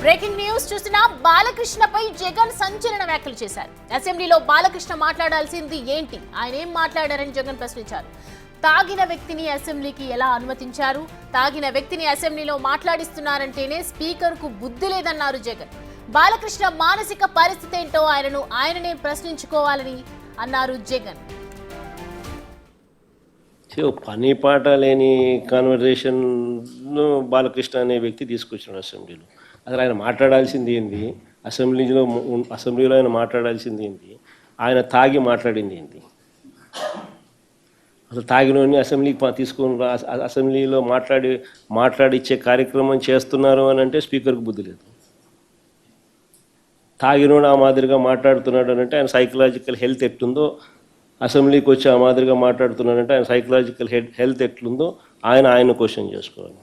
Breaking news చూసిన బాలకృష్ణపై జగన్ సంచలన వ్యాఖ్యలు చేశారు. అసెంబ్లీలో బాలకృష్ణ మాట్లాడాల్సింది ఏంటి, ఆయన ఏం మాట్లాడారని జగన్ ప్రశ్నించారు. తాగిన వ్యక్తిని అసెంబ్లీకి ఎలా అనుమతించారు, తాగిన వ్యక్తిని అసెంబ్లీలో మాట్లాడిస్తున్నారంటేనే స్పీకర్ కు బుద్ధి లేదన్నారు జగన్. బాలకృష్ణ మానసిక పరిస్థితి ఏంటో ఆయననే ప్రశ్నించుకోవాలని అన్నారు జగన్. పని పాట లేని కాన్వర్జేషన్ బాలకృష్ణ అనే వ్యక్తి తీసుకొచ్చాడు అసెంబ్లీలో. అసలు ఆయన మాట్లాడాల్సింది ఏంది, అసెంబ్లీలో ఆయన మాట్లాడాల్సింది ఏంది, ఆయన తాగి మాట్లాడింది ఏంది, అసలు తాగినోని అసెంబ్లీకి తీసుకొని అసెంబ్లీలో మాట్లాడిచ్చే కార్యక్రమం చేస్తున్నారు అని అంటే స్పీకర్కి బుద్ధి లేదు. తాగినోడు ఆ మాదిరిగా మాట్లాడుతున్నాడు అని అంటే ఆయన సైకలాజికల్ హెల్త్ ఎట్లుందో, అసెంబ్లీకి వచ్చి ఆ మాదిరిగా మాట్లాడుతున్నాడంటే ఆయన సైకలాజికల్ హెల్త్ ఎట్లుందో ఆయన క్వశ్చన్ చేసుకోవాలి.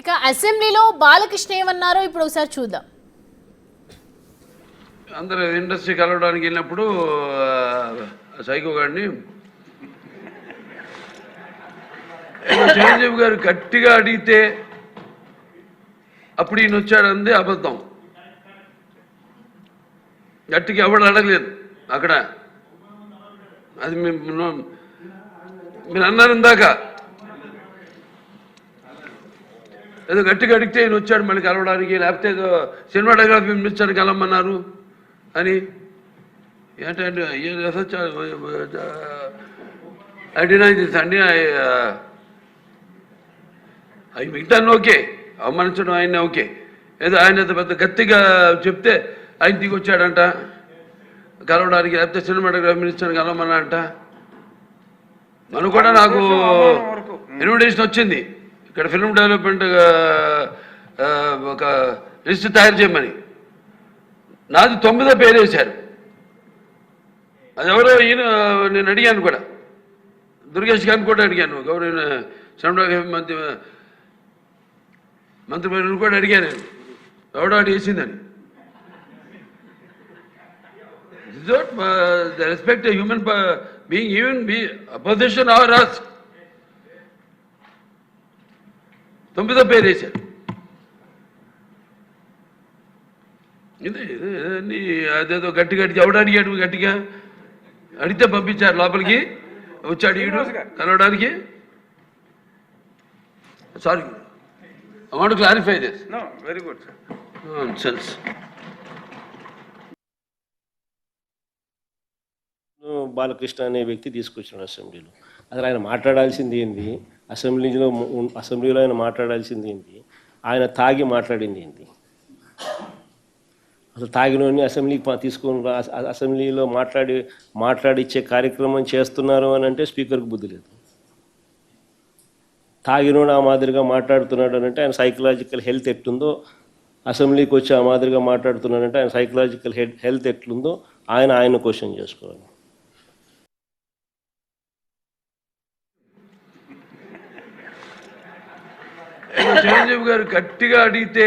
ఇక అసెంబ్లీలో బాలకృష్ణ ఏమన్నారో ఇప్పుడు ఒకసారి చూద్దాం. అందరూ ఇండస్ట్రీ కలవడానికి వెళ్ళినప్పుడు సైకో గారిని చిరంజీవి గారు గట్టిగా అడిగితే అప్పుడు ఈయన వచ్చాడంది అబద్ధం. గట్టిగా ఎవడు అడగలేదు అక్కడ. అది మీరు అన్నారు ఇందాక, ఏదో గట్టిగా అడిగితే ఈయన వచ్చాడు మళ్ళీ కలవడానికి, లేకపోతే ఏదో సినిమాటోగ్రఫీ మినిస్టర్ కలవమన్నారు అని. ఏంటంటే అడినా అండి అవి మిగతాన్ని ఓకే, అవమానించడం ఆయన ఓకే. ఏదో ఆయన పెద్ద గట్టిగా చెప్తే ఆయన దిగి వచ్చాడంట కలవడానికి, లేకపోతే సినిమాటోగ్రఫీ మినిస్టర్ కలవమన్నారంట. మనం కూడా నాకు ఇన్విటేషన్ వచ్చింది ఇక్కడ ఫిల్మ్ డెవలప్మెంట్ ఒక లిస్ట్ తయారు చేయమని. నాది 9వ పేరు వేశారు. అది ఎవరో ఈయన నేను అడిగాను కూడా, దుర్గేష్ గారిని కూడా అడిగాను, గౌరవ సినిమాటోగ్రఫీ మంత్రి కూడా అడిగాను నేను, ఎవడో అడిగేసిందని. The respect a human being, even be opposition or us. 9వ పేరు వేశారు. ఇది అదేదో గట్టిగా ఎవడు అడిగాడు, గట్టిగా అడిగితే పంపించారు లోపలికి, వచ్చాడు ఈడు కలవడానికి. Sorry, I want to clarify this. No, very good, sir. Nonsense. Balakrishna అనే వ్యక్తి తీసుకొచ్చాడు అసెంబ్లీలో. అసలు ఆయన మాట్లాడాల్సింది ఏంది, అసెంబ్లీలో ఆయన మాట్లాడాల్సింది ఏంది, ఆయన తాగి మాట్లాడింది ఏంది, అసలు తాగినోని అసెంబ్లీకి తీసుకొని అసెంబ్లీలో మాట్లాడిచ్చే కార్యక్రమం చేస్తున్నారు అని అంటే స్పీకర్కి బుద్ధి లేదు. తాగినోడు ఆ మాదిరిగా మాట్లాడుతున్నాడు అని అంటే ఆయన సైకలాజికల్ హెల్త్ ఎట్లుందో, అసెంబ్లీకి వచ్చి ఆ మాదిరిగా మాట్లాడుతున్నాడంటే ఆయన సైకలాజికల్ హెల్త్ ఎట్లుందో ఆయన క్వశ్చన్ చేసుకోవాలి. చిరంజీవి గారు గట్టిగా అడిగితే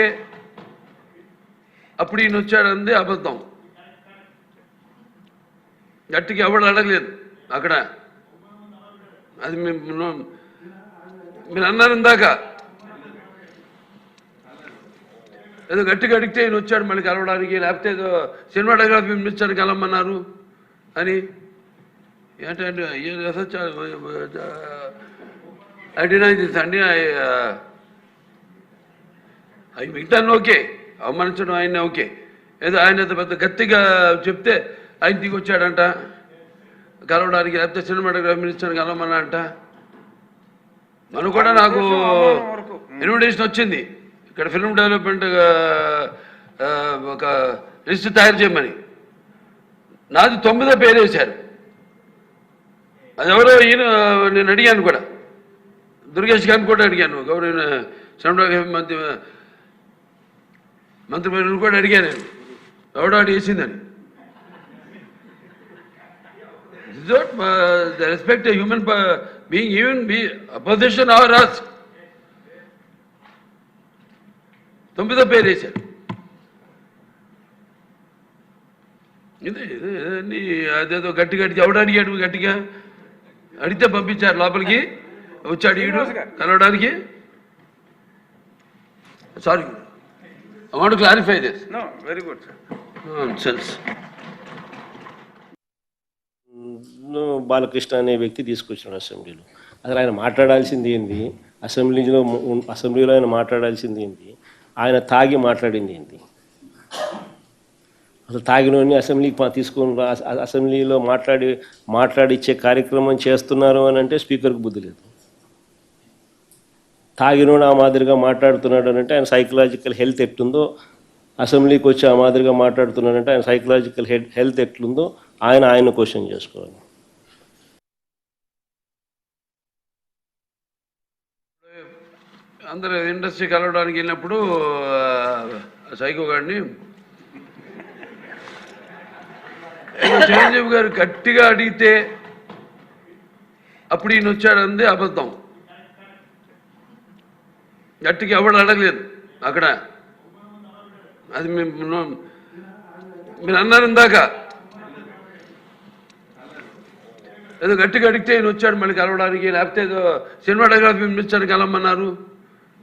అప్పుడు ఈయన వచ్చాడంది అబద్ధం. గట్టిగా ఎవడు అడగలేదు అక్కడ. అది మీరు అన్నారు ఇందాక, ఏదో గట్టిగా అడిగితే ఈయన వచ్చాడు మళ్ళీ కలవడానికి, లేకపోతే ఏదో సినిమాటోగ్రఫీ మినిస్టర్ కలవమన్నారు అని. ఏంటంటే అడినా అండి అవి మిగతాన్ని ఓకే, అవమానించడం ఆయన ఓకే. ఏదో ఆయన పెద్ద గట్టిగా చెప్తే ఆయన దిగి వచ్చాడంట కలవడానికి, లేకపోతే సినిమాటోగ్రఫీ మినిస్టర్ కలవమన్నారంట. మనం కూడా నాకు ఇన్విటేషన్ వచ్చింది ఇక్కడ ఫిల్మ్ డెవలప్మెంట్ ఒక లిస్ట్ తయారు చేయమని. నాది 9వ పేరు వేశారు. అది ఎవరో ఈయన నేను అడిగాను కూడా, దుర్గేష్ గారిని కూడా అడిగాను, గౌరవ సినిమాటోగ్రఫీ మంత్రి కూడా అడిగాను నేను, ఎవడో అడిగేసిందని. The respect a human being, even be opposition or us. 9వ పేరు వేశారు. ఇది అదేదో గట్టిగా ఎవడు అడిగాడు, గట్టిగా అడిగితే పంపించారు లోపలికి, వచ్చాడు ఈడు కలవడానికి. Sorry, I want to clarify this. No, very good, sir. Nonsense. Balakrishna అనే వ్యక్తి తీసుకొచ్చాడు అసెంబ్లీలో. అసలు ఆయన మాట్లాడాల్సింది ఏంది, అసెంబ్లీలో ఆయన మాట్లాడాల్సింది ఏంది, ఆయన తాగి మాట్లాడింది ఏంది, అసలు తాగినోని అసెంబ్లీకి తీసుకొని అసెంబ్లీలో మాట్లాడిచ్చే కార్యక్రమం చేస్తున్నారు అని అంటే స్పీకర్కి బుద్ధి లేదు. తాగినోడు ఆ మాదిరిగా మాట్లాడుతున్నాడు అని అంటే ఆయన సైకలాజికల్ హెల్త్ ఎట్లుందో, అసెంబ్లీకి వచ్చి ఆ మాదిరిగా మాట్లాడుతున్నాడంటే ఆయన సైకలాజికల్ హెల్త్ ఎట్లుందో ఆయన క్వశ్చన్ చేసుకోవాలి. అందరూ ఇండస్ట్రీ కలవడానికి వెళ్ళినప్పుడు సైకో గారిని చిరంజీవి గారు గట్టిగా అడిగితే అప్పుడు ఈయన వచ్చాడంది అబద్ధం. గట్టిగా ఎవడు అడగలేదు అక్కడ. అది మీరు అన్నారు ఇందాక, ఏదో గట్టిగా అడిగితే ఈయన వచ్చాడు మళ్ళీ కలవడానికి, లేకపోతే ఏదో సినిమాటోగ్రఫీ మినిస్టర్ కలవమన్నారు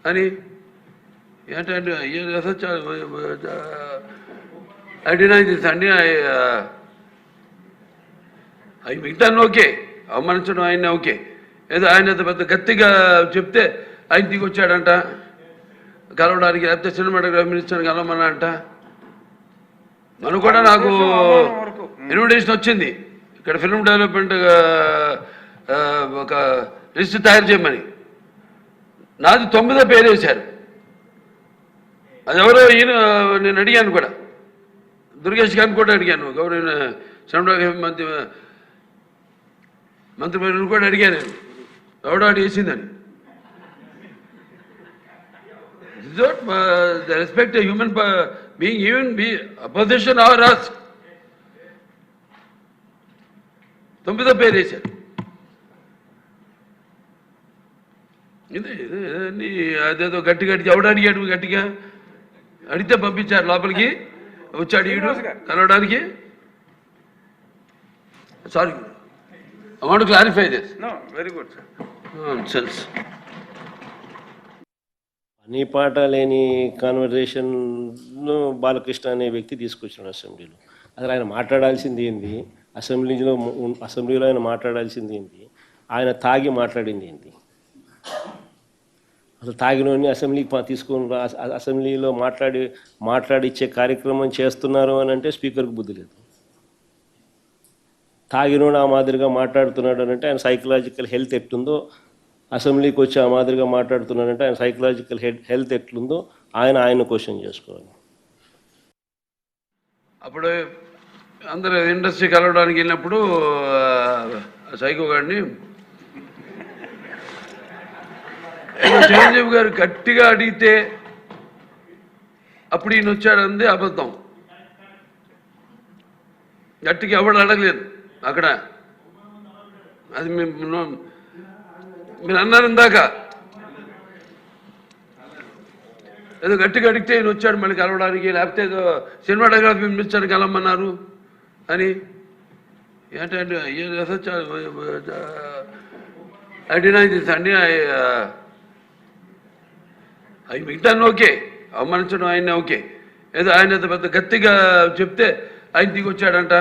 అని. ఏంటంటే ఐ డినై దిస్ అండి. అవి మిగతాను ఓకే, అవమానించడం ఆయన ఓకే. ఏదో ఆయన పెద్ద గట్టిగా చెప్తే ఆయన దిగి వచ్చాడంట కలవడానికి, లేకపోతే సినిమాటోగ్రఫీ మినిస్టర్ కలవమన్నారంట. మనం కూడా నాకు ఇన్విటేషన్ వచ్చింది ఇక్కడ ఫిల్మ్ డెవలప్మెంట్ ఒక లిస్ట్ తయారు చేయమని. నాది 9వ పేరు వేశారు. అది ఎవరో ఈయన నేను అడిగాను కూడా, దుర్గేష్ గారిని కూడా అడిగాను, గౌరవ సినిమాటోగ్రఫీ మంత్రి కూడా అడిగాను నేను, ఎవడో అడిగేసిందని. The respect a human being, even be opposition or us. 9వ పేరు వేశారు. ఇది అదేదో గట్టిగా ఎవడు అడిగాడు, గట్టిగా అడిగితే పంపించారు లోపలికి, వచ్చాడు ఈడు కలవడానికి. Sorry, I want to clarify this. No, very good, sir. Nonsense. పని పాట లేని కాన్వర్జేషన్ బాలకృష్ణ అనే వ్యక్తి తీసుకొచ్చాడు అసెంబ్లీలో. అసలు ఆయన మాట్లాడాల్సింది ఏంది, అసెంబ్లీలో ఆయన మాట్లాడాల్సింది ఏంది, ఆయన తాగి మాట్లాడింది ఏంది, అసలు తాగినోని అసెంబ్లీకి తీసుకొని అసెంబ్లీలో మాట్లాడిచ్చే కార్యక్రమం చేస్తున్నారు అని అంటే స్పీకర్కి బుద్ధి లేదు. తాగినోడు ఆ మాదిరిగా మాట్లాడుతున్నాడు అని అంటే ఆయన సైకలాజికల్ హెల్త్ ఎట్లుందో, అసెంబ్లీకి వచ్చి ఆ మాదిరిగా మాట్లాడుతున్నాడంటే ఆయన సైకలాజికల్ హెల్త్ ఎట్లుందో ఆయన క్వశ్చన్ చేసుకోవాలి. అప్పుడు అందరూ ఇండస్ట్రీ కలవడానికి వెళ్ళినప్పుడు సైకో గారిని చిరంజీవి గారు గట్టిగా అడిగితే అప్పుడు ఈయన వచ్చాడంది అబద్ధం. గట్టిగా ఎవడు అడగలేదు అక్కడ. అది మీరు అన్నారు ఇందాక, ఏదో గట్టిగా అడిగితే ఈయన వచ్చాడు మళ్ళీ కలవడానికి, లేకపోతే ఏదో సినిమాటోగ్రఫీ మినిస్టర్ కలవమన్నారు అని. ఏంటంటే ఐ డినై దిస్ అండి. అవి మిగతాను ఓకే, అవమానించడం ఆయన ఓకే. ఏదో ఆయన పెద్ద గట్టిగా చెప్తే ఆయన దిగి వచ్చాడంట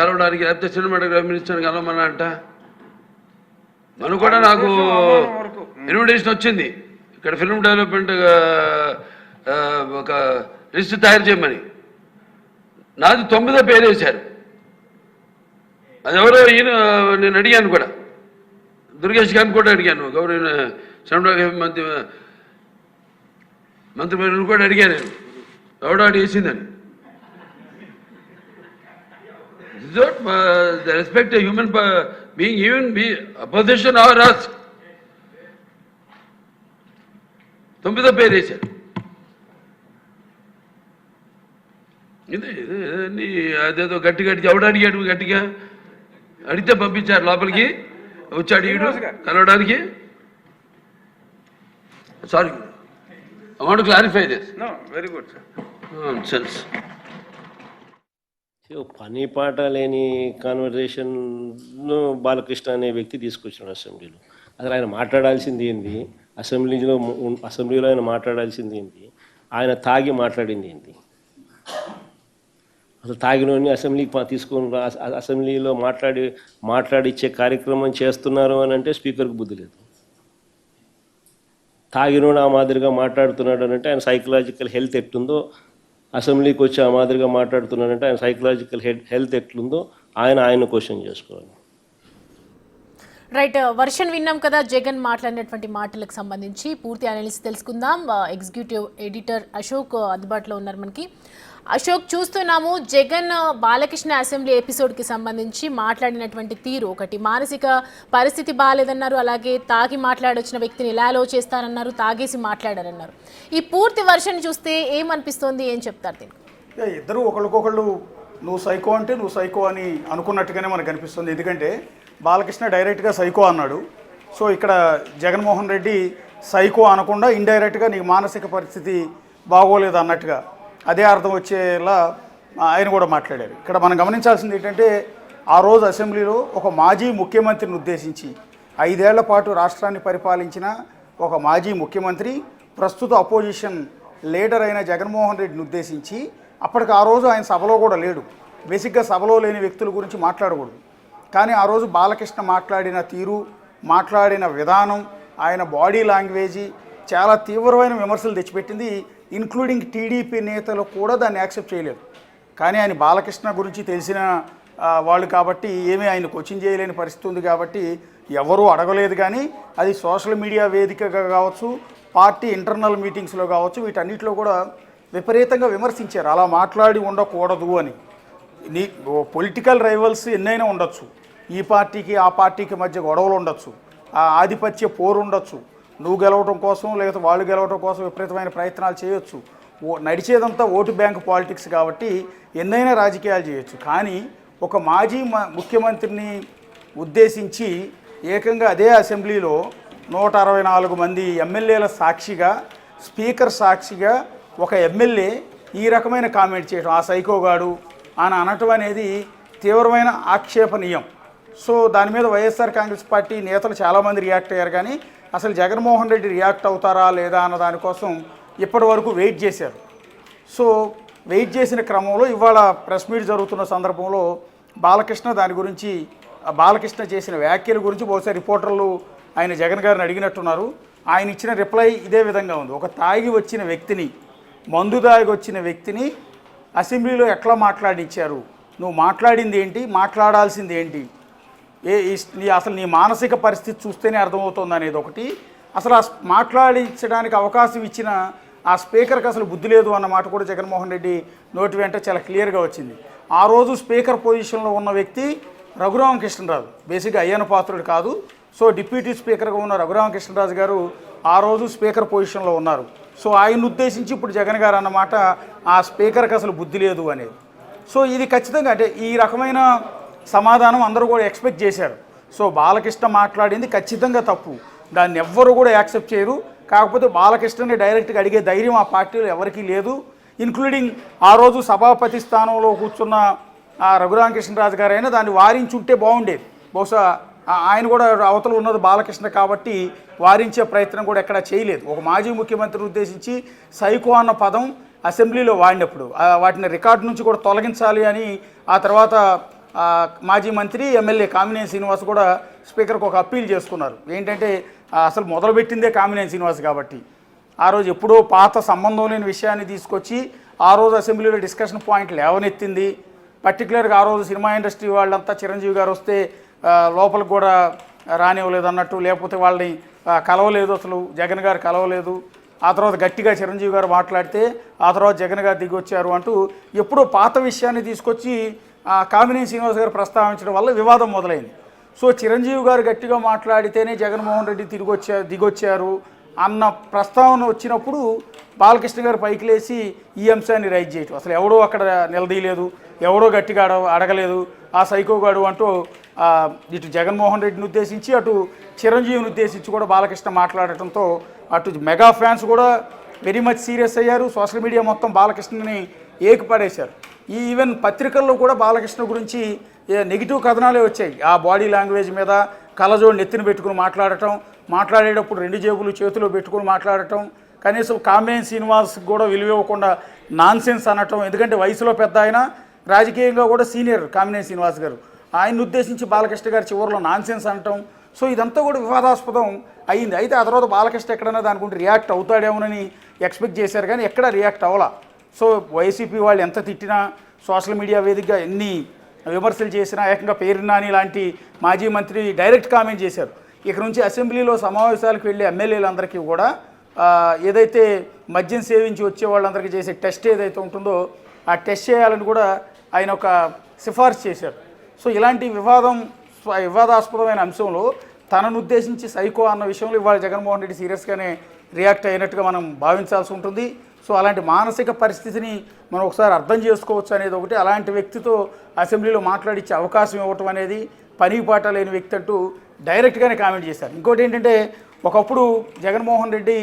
కలవడానికి, లేకపోతే సినిమాటోగ్రఫీ మినిస్టర్ కలవమన్నారంట. మనం కూడా నాకు ఇన్విటేషన్ వచ్చింది ఇక్కడ ఫిల్మ్ డెవలప్మెంట్ ఒక లిస్ట్ తయారు చేయమని. నాది 9వ పేరు వేశారు. అది ఎవరో ఈయన నేను అడిగాను కూడా, దుర్గేష్ గారిని కూడా అడిగాను, గౌరవ సినిమాటోగ్రఫీ మంత్రి కూడా అడిగాను నేను, ఎవడో అడిగేసిందని. The respect a human being, even be opposition or us. 9వ పేరు వేశారు. ఇది అదేదో గట్టిగా ఎవడు అడిగాడు, గట్టిగా అడిగితే పంపించారు లోపలికి, వచ్చాడు ఈడు కలవడానికి. Sorry, I want to clarify this. No, very good, sir. Nonsense. పని పాట లేని కాన్వర్జేషన్ బాలకృష్ణ అనే వ్యక్తి తీసుకొచ్చాడు అసెంబ్లీలో. అసలు ఆయన మాట్లాడాల్సింది ఏంది, అసెంబ్లీలో ఆయన మాట్లాడాల్సింది ఏంటి, ఆయన తాగి మాట్లాడింది ఏంటి? అసలు తాగినోని అసెంబ్లీకి తీసుకొని అసెంబ్లీలో మాట్లాడిచ్చే కార్యక్రమం చేస్తున్నారు అని అంటే స్పీకర్కి బుద్ధి లేదు. తాగినోడు ఆ మాదిరిగా మాట్లాడుతున్నాడు అని అంటే ఆయన సైకలాజికల్ హెల్త్ ఎట్లుందో, అసెంబ్లీకి వచ్చి ఆ మాదిరిగా మాట్లాడుతున్నాడంటే ఆయన సైకలాజికల్ హెల్త్ ఎట్లుందో ఆయన క్వశ్చన్ చేసుకోవాలి. రైట్, వర్షన్ విన్నాం కదా జగన్ మాట్లాడినటువంటి మాటలకు సంబంధించి పూర్తి అనాలిసిస్ తెలుసుకుందాం. ఎగ్జిక్యూటివ్ ఎడిటర్ అశోక్ అందుబాటులో ఉన్నారు మనకి. అశోక్, చూస్తున్నాము జగన్ బాలకృష్ణ అసెంబ్లీ ఎపిసోడ్కి సంబంధించి మాట్లాడినటువంటి తీరు, ఒకటి మానసిక పరిస్థితి బాగాలేదన్నారు, అలాగే తాగి మాట్లాడొచ్చిన వ్యక్తిని ఎలా అలో చేస్తారన్నారు, తాగేసి మాట్లాడారన్నారు. ఈ పూర్తి వర్షన్ చూస్తే ఏమనిపిస్తోంది, ఏం చెప్తారు దీనికి? ఇద్దరు ఒకరికొకళ్ళు నువ్వు సైకో అంటే నువ్వు సైకో అని అనుకున్నట్టుగానే మనకు అనిపిస్తుంది. ఎందుకంటే బాలకృష్ణ డైరెక్ట్గా సైకో అన్నాడు. సో ఇక్కడ జగన్మోహన్ రెడ్డి సైకో అనకుండా ఇండైరెక్ట్గా నీకు మానసిక పరిస్థితి బాగోలేదు అన్నట్టుగా అదే అర్థం వచ్చేలా ఆయన కూడా మాట్లాడారు. ఇక్కడ మనం గమనించాల్సింది ఏంటంటే ఆ రోజు అసెంబ్లీలో ఒక మాజీ ముఖ్యమంత్రిని ఉద్దేశించి 5 ఏళ్ల పాటు రాష్ట్రాన్ని పరిపాలించిన ఒక మాజీ ముఖ్యమంత్రి ప్రస్తుత అపోజిషన్ లీడర్ అయిన జగన్మోహన్ రెడ్డిని ఉద్దేశించి అప్పటికి ఆ రోజు ఆయన సభలో కూడా లేడు. బేసిక్గా సభలో లేని వ్యక్తుల గురించి మాట్లాడకూడదు. కానీ ఆ రోజు బాలకృష్ణ మాట్లాడిన తీరు, మాట్లాడిన విధానం, ఆయన బాడీ లాంగ్వేజీ చాలా తీవ్రమైన విమర్శలు తెచ్చిపెట్టింది. ఇంక్లూడింగ్ టీడీపీ నేతలు కూడా దాన్ని యాక్సెప్ట్ చేయలేదు. కానీ ఆయన బాలకృష్ణ గురించి తెలిసిన వాళ్ళు కాబట్టి ఏమీ ఆయన క్వశ్చన్ చేయలేని పరిస్థితి ఉంది కాబట్టి ఎవరూ అడగలేదు. కానీ అది సోషల్ మీడియా వేదికగా కావచ్చు, పార్టీ ఇంటర్నల్ మీటింగ్స్లో కావచ్చు, వీటన్నిటిలో కూడా విపరీతంగా విమర్శించారు. అలా మాట్లాడి ఉండకూడదు అని. నీ పొలిటికల్ రైవల్స్ ఎన్నైనా ఉండొచ్చు, ఈ పార్టీకి ఆ పార్టీకి మధ్య గొడవలు ఉండొచ్చు, ఆధిపత్య పోరు ఉండొచ్చు, నువ్వు గెలవడం కోసం లేకపోతే వాళ్ళు గెలవడం కోసం విపరీతమైన ప్రయత్నాలు చేయొచ్చు. నడిచేదంతా ఓటు బ్యాంక్ పాలిటిక్స్ కాబట్టి ఎన్నైనా రాజకీయాలు చేయొచ్చు. కానీ ఒక మాజీ ముఖ్యమంత్రిని ఉద్దేశించి ఏకంగా అదే అసెంబ్లీలో 164 మంది ఎమ్మెల్యేల సాక్షిగా, స్పీకర్ సాక్షిగా ఒక ఎమ్మెల్యే ఈ రకమైన కామెంట్ చేయడం, ఆ సైకోగాడు అని అనటం అనేది తీవ్రమైన ఆక్షేపణీయం. సో దాని మీద వైఎస్ఆర్ కాంగ్రెస్ పార్టీ నేతలు చాలామంది రియాక్ట్ అయ్యారు. కానీ అసలు జగన్మోహన్ రెడ్డి రియాక్ట్ అవుతారా లేదా అన్న దానికోసం ఇప్పటి వరకు వెయిట్ చేశారు. సో వెయిట్ చేసిన క్రమంలో ఇవాళ ప్రెస్ మీట్ జరుగుతున్న సందర్భంలో బాలకృష్ణ దాని గురించి, బాలకృష్ణ చేసిన వ్యాఖ్యల గురించి బహుశా రిపోర్టర్లు ఆయన జగన్ గారిని అడిగినట్టున్నారు. ఆయన ఇచ్చిన రిప్లై ఇదే విధంగా ఉంది. ఒక తాగి వచ్చిన వ్యక్తిని, మందు తాగి వచ్చిన వ్యక్తిని అసెంబ్లీలో ఎట్లా మాట్లాడించారు, నువ్వు మాట్లాడింది ఏంటి, మాట్లాడాల్సింది ఏంటి, అసలు నీ మానసిక పరిస్థితి చూస్తేనే అర్థమవుతుంది అనేది ఒకటి. అసలు ఆ మాట్లాడించడానికి అవకాశం ఇచ్చిన ఆ స్పీకర్కి అసలు బుద్ధి లేదు అన్న మాట కూడా జగన్మోహన్ రెడ్డి నోటి వెంట చాలా క్లియర్గా వచ్చింది. ఆ రోజు స్పీకర్ పొజిషన్లో ఉన్న వ్యక్తి రఘురామకృష్ణరాజు, బేసిక్గా అయ్యన్న పాత్రుడు కాదు. సో డిప్యూటీ స్పీకర్గా ఉన్న రఘురామకృష్ణరాజు గారు ఆ రోజు స్పీకర్ పొజిషన్లో ఉన్నారు. సో ఆయన ఉద్దేశించి ఇప్పుడు జగన్ గారు అన్నమాట ఆ స్పీకర్కి అసలు బుద్ధి లేదు అనేది. సో ఇది ఖచ్చితంగా అంటే ఈ రకమైన సమాధానం అందరూ కూడా ఎక్స్పెక్ట్ చేశారు. సో బాలకృష్ణ మాట్లాడింది ఖచ్చితంగా తప్పు, దాన్ని ఎవ్వరూ కూడా యాక్సెప్ట్ చేయరు. కాకపోతే బాలకృష్ణని డైరెక్ట్గా అడిగే ధైర్యం ఆ పార్టీలో ఎవరికీ లేదు. ఇంక్లూడింగ్ ఆ రోజు సభాపతి స్థానంలో కూర్చున్న రఘురామకృష్ణరాజు గారు అయినా దాన్ని వారించుంటే బాగుండేది. బహుశా ఆయన కూడా అవతల ఉన్నది బాలకృష్ణ కాబట్టి వారించే ప్రయత్నం కూడా ఎక్కడా చేయలేదు. ఒక మాజీ ముఖ్యమంత్రిని ఉద్దేశించి సైకో అన్న పదం అసెంబ్లీలో వాడినప్పుడు వాటిని రికార్డు నుంచి కూడా తొలగించాలి అని ఆ తర్వాత మాజీ మంత్రి ఎమ్మెల్యే కామినేని శ్రీనివాస్ కూడా స్పీకర్కి ఒక అప్పీల్ చేసుకున్నారు. ఏంటంటే అసలు మొదలుపెట్టిందే కామినేని శ్రీనివాస్ కాబట్టి ఆ రోజు ఎప్పుడో పాత సంబంధం లేని విషయాన్ని తీసుకొచ్చి ఆ రోజు అసెంబ్లీలో డిస్కషన్ పాయింట్ లేవనెత్తింది. పర్టికులర్గా ఆ రోజు సినిమా ఇండస్ట్రీ వాళ్ళంతా చిరంజీవి గారు వస్తే లోపలికి కూడా రానివ్వలేదు అన్నట్టు, లేకపోతే వాళ్ళని కలవలేదు, అసలు జగన్ గారు కలవలేదు. ఆ తర్వాత గట్టిగా చిరంజీవి గారు మాట్లాడితే ఆ తర్వాత జగన్ గారు దిగొచ్చారు అంటూ ఎప్పుడో పాత విషయాన్ని తీసుకొచ్చి కామినేని శ్రీనివాస్ గారు ప్రస్తావించడం వల్ల వివాదం మొదలైంది. సో చిరంజీవి గారు గట్టిగా మాట్లాడితేనే జగన్మోహన్ రెడ్డి దిగొచ్చారు అన్న ప్రస్తావన వచ్చినప్పుడు బాలకృష్ణ గారు పైకి లేచి ఈ అంశాన్ని రైజ్ చేయటం, అసలు ఎవడో అక్కడ నిలదీయలేదు, ఎవడో గట్టిగా అడగలేదు, ఆ సైకోగాడు అంటూ ఇటు జగన్మోహన్ రెడ్డిని ఉద్దేశించి అటు చిరంజీవిని ఉద్దేశించి కూడా బాలకృష్ణ మాట్లాడటంతో అటు మెగా ఫ్యాన్స్ కూడా వెరీ మచ్ సీరియస్ అయ్యారు. సోషల్ మీడియా మొత్తం బాలకృష్ణని ఏకిపడేశారు. ఈవెన్ పత్రికల్లో కూడా బాలకృష్ణ గురించి నెగిటివ్ కథనాలే వచ్చాయి. ఆ బాడీ లాంగ్వేజ్ మీద, కళ్ళజోడు నెత్తిన పెట్టుకుని మాట్లాడేటప్పుడు 2 జేబులు చేతిలో పెట్టుకుని మాట్లాడటం, కనీసం కామినేని శ్రీనివాస్కి కూడా విలువ ఇవ్వకుండా నాన్సెన్స్ అనటం. ఎందుకంటే వయసులో పెద్ద ఆయన, రాజకీయంగా కూడా సీనియర్ కామినేని శ్రీనివాస్ గారు. ఆయన్ని ఉద్దేశించి బాలకృష్ణ గారు చివరిలో నాన్సెన్స్ అనటం. సో ఇదంతా కూడా వివాదాస్పదం అయింది. అయితే ఆ తర్వాత బాలకృష్ణ ఎక్కడైనా దాని గురించి రియాక్ట్ అవుతాడేమోనని ఎక్స్పెక్ట్ చేశారు, కానీ ఎక్కడా రియాక్ట్ అవ్వాలా. సో వైసీపీ వాళ్ళు ఎంత తిట్టినా, సోషల్ మీడియా వేదికగా ఎన్ని విమర్శలు చేసినా, ఏకంగా పేరు నాని లాంటి మాజీ మంత్రి డైరెక్ట్ కామెంట్ చేశారు. ఇక నుంచి అసెంబ్లీలో సమావేశాలకు వెళ్ళే ఎమ్మెల్యేలందరికీ కూడా ఏదైతే మద్యం సేవించి వచ్చే వాళ్ళందరికీ చేసే టెస్ట్ ఏదైతే ఉంటుందో ఆ టెస్ట్ చేయాలని కూడా ఆయన ఒక సిఫార్సు చేశారు. సో ఇలాంటి వివాదాస్పదమైన అంశంలో తనను ఉద్దేశించి సైకో అన్న విషయంలో ఇవాళ జగన్మోహన్ రెడ్డి సీరియస్గానే రియాక్ట్ అయినట్టుగా మనం భావించాల్సి ఉంటుంది. సో అలాంటి మానసిక పరిస్థితిని మనం ఒకసారి అర్థం చేసుకోవచ్చు అనేది ఒకటి. అలాంటి వ్యక్తితో అసెంబ్లీలో మాట్లాడించే అవకాశం ఇవ్వటం అనేది పని పాట లేని వ్యక్తి అంటూ డైరెక్ట్గానే కామెంట్ చేశారు. ఇంకోటి ఏంటంటే, ఒకప్పుడు జగన్మోహన్ రెడ్డి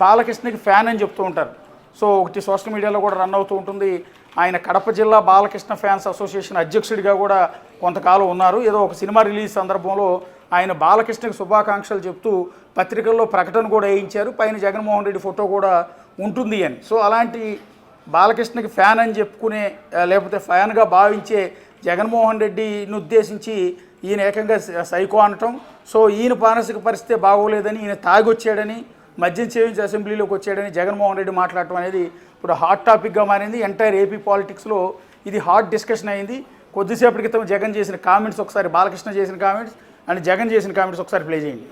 బాలకృష్ణకి ఫ్యాన్ అని చెప్తూ ఉంటారు. సో ఒకటి సోషల్ మీడియాలో కూడా రన్ అవుతూ ఉంటుంది. ఆయన కడప జిల్లా బాలకృష్ణ ఫ్యాన్స్ అసోసియేషన్ అధ్యక్షుడిగా కూడా కొంతకాలం ఉన్నారు. ఏదో ఒక సినిమా రిలీజ్ సందర్భంలో ఆయన బాలకృష్ణకి శుభాకాంక్షలు చెప్తూ పత్రికల్లో ప్రకటన కూడా వేయించారు, పైన జగన్మోహన్ రెడ్డి ఫోటో కూడా ఉంటుంది అని. సో అలాంటి బాలకృష్ణకి ఫ్యాన్ అని చెప్పుకునే, లేకపోతే ఫ్యాన్గా భావించే జగన్మోహన్ రెడ్డిని ఉద్దేశించి ఈయన ఏకంగా సైకో అనటం. సో ఈయన మానసిక పరిస్థితి బాగోలేదని, ఈయన తాగొచ్చాడని, మద్యం సేవించి అసెంబ్లీలోకి వచ్చాడని జగన్మోహన్ రెడ్డి మాట్లాడటం అనేది ఇప్పుడు హాట్ టాపిక్గా మారింది. ఎంటైర్ ఏపీ పాలిటిక్స్లో ఇది హాట్ డిస్కషన్ అయింది. కొద్దిసేపటి క్రితం జగన్ చేసిన కామెంట్స్ ఒకసారి, బాలకృష్ణ చేసిన కామెంట్స్ అండ్ జగన్ చేసిన కామెంట్స్ ఒకసారి ప్లే చేయండి.